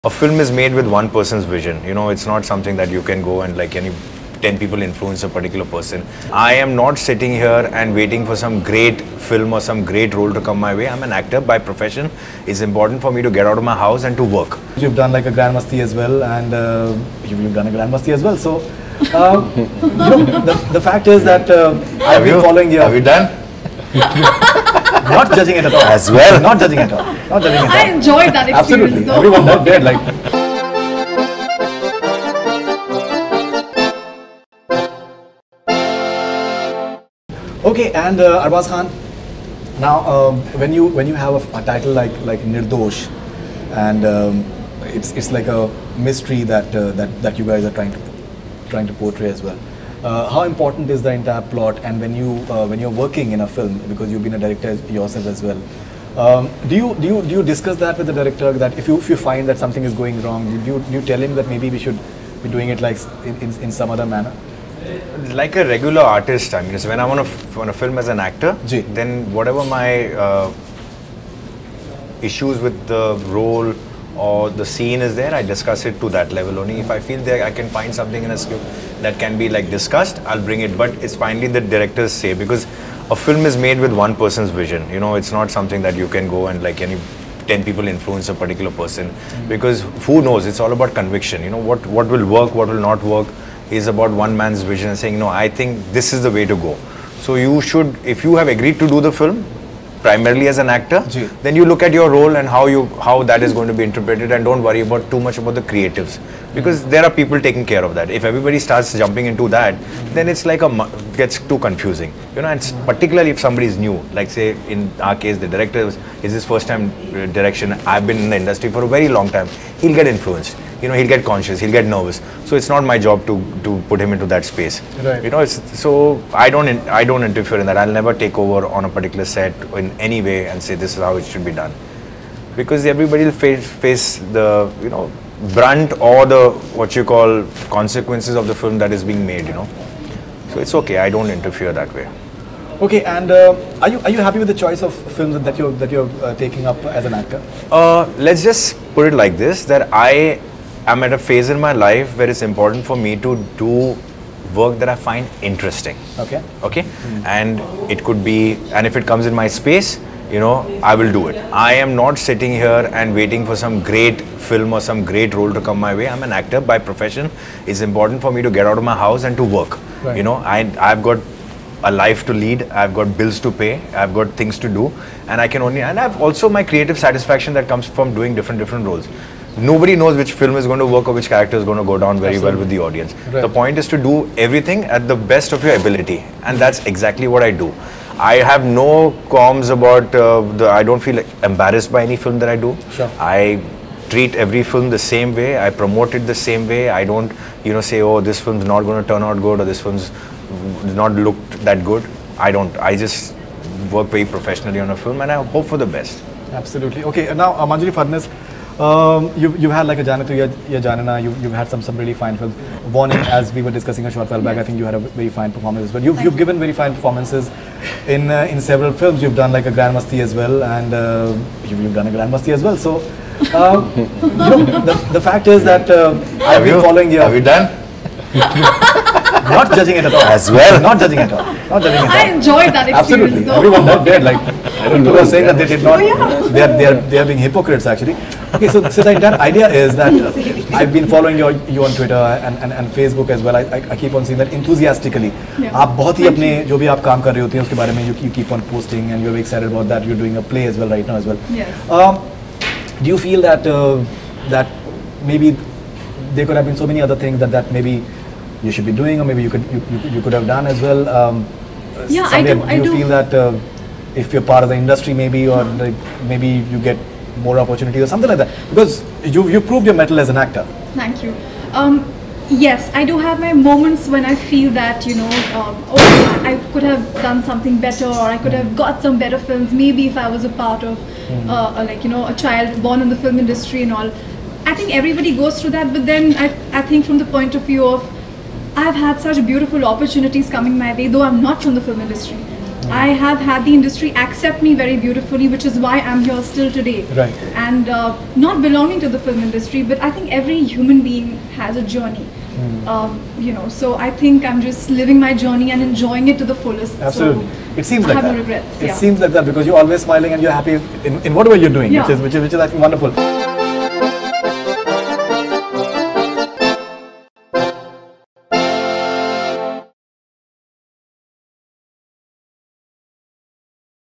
A film is made with one person's vision. You know, it's not something that you can go and like any 10 people influence a particular person. I am not sitting here and waiting for some great film or some great role to come my way. I'm an actor by profession. It's important for me to get out of my house and to work. You've done like a Grand Masti as well, and you've done a Grand Masti as well. So, the fact is that I've been following you. Have you done? Not judging it at all. As well. Not judging it at all. Not judging it at all. I enjoyed that experience. Absolutely. Though. Everyone out there like. Okay, and Arbaz Khan. Now, when you have a title like Nirdosh, and it's like a mystery that you guys are trying to portray as well. How important is the entire plot, and when you're working in a film, because you've been a director yourself as well, do you discuss that with the director, that if you find that something is going wrong, do you tell him that maybe we should be doing it like in some other manner? Like a regular artist, I mean, so when I'm on a film as an actor, then whatever my issues with the role or the scene is there, I discuss it to that level only. If I feel that I can find something in a script that can be like discussed, I'll bring it. But it's finally the director's say, because a film is made with one person's vision. You know, it's not something that you can go and like any 10 people influence a particular person, because who knows? It's all about conviction. You know, what will work, what will not work is about one man's vision and saying, no, I think this is the way to go. So you should, if you have agreed to do the film primarily as an actor, then you look at your role and how that is going to be interpreted, and don't worry about too much about the creatives, because there are people taking care of that. If everybody starts jumping into that, then it's like gets too confusing, you know. And particularly if somebody is new, like say in our case the director is his first time direction. I've been in the industry for a very long time. He'll get influenced, you know, he'll get conscious, he'll get nervous. So it's not my job to put him into that space. Right. You know, so I don't interfere in that. I'll never take over on a particular set in any way and say this is how it should be done, because everybody will face the, you know, brunt or the what you call consequences of the film that is being made, you know. So it's okay. I don't interfere that way. Okay, and are you happy with the choice of films that you're taking up as an actor? Let's just put it like this: that I am at a phase in my life where it's important for me to do work that I find interesting. Okay. Okay. And it could be, and if it comes in my space, you know, I will do it. I am not sitting here and waiting for some great film or some great role to come my way. I'm an actor by profession. It's important for me to get out of my house and to work. Right. You know, I've got a life to lead, I've got bills to pay, I've got things to do, and and I've also my creative satisfaction that comes from doing different roles. Nobody knows which film is going to work or which character is going to go down very well with the audience. Right. The point is to do everything at the best of your ability, and that's exactly what I do. I have no qualms about I don't feel embarrassed by any film that I do. Sure. I treat every film the same way. I promote it the same way. I don't, you know, say, oh, this film's not going to turn out good or this film's not looked that good. I don't. I just work very professionally on a film, and I hope for the best. Absolutely. Okay. Now, Manjari Fadnis, you've had like a Jana Tu Ya Janana. You've had some really fine films. Warning, as we were discussing a short while back, I think you had a very fine performance. But you've given very fine performances in several films. You've done like a Grand Masti as well, and you've done a Grand Masti as well. So, the fact is that I've been following you. Have you done? Not judging it at all. As well. Not judging it at all. Not judging it at all. I enjoyed that experience. Absolutely. Though. Everyone out there like people are saying that they did not. They are being hypocrites actually. Okay, so the entire idea is that I've been following you on Twitter and Facebook as well. I keep on seeing that enthusiastically. आप बहुत ही अपने जो भी आप काम कर रहे होते हैं उसके बारे में you keep on posting, and you're very excited about that. You're doing a play as well right now as well. Yes. Do you feel that that maybe there could have been so many other things that maybe you should be doing, or maybe you could have done as well? Yeah, do you feel that if you're part of the industry maybe, or like maybe you get more opportunity or something like that, because you proved your mettle as an actor? Thank you. Yes, I do have my moments when I feel that, you know, oh, I could have done something better, or I could have got some better films maybe if I was a part of like, you know, a child born in the film industry and all. I think everybody goes through that, but then I think from the point of view of I've had such beautiful opportunities coming my way, though I'm not from the film industry. I have had the industry accept me very beautifully, which is why I'm here still today. Right. And not belonging to the film industry, but I think every human being has a journey. You know, so I think I'm just living my journey and enjoying it to the fullest. Absolutely. So It seems I like have that. no regrets. It Yeah. seems like that because you're always smiling and you're happy in whatever you're doing, Yeah. which is I think wonderful.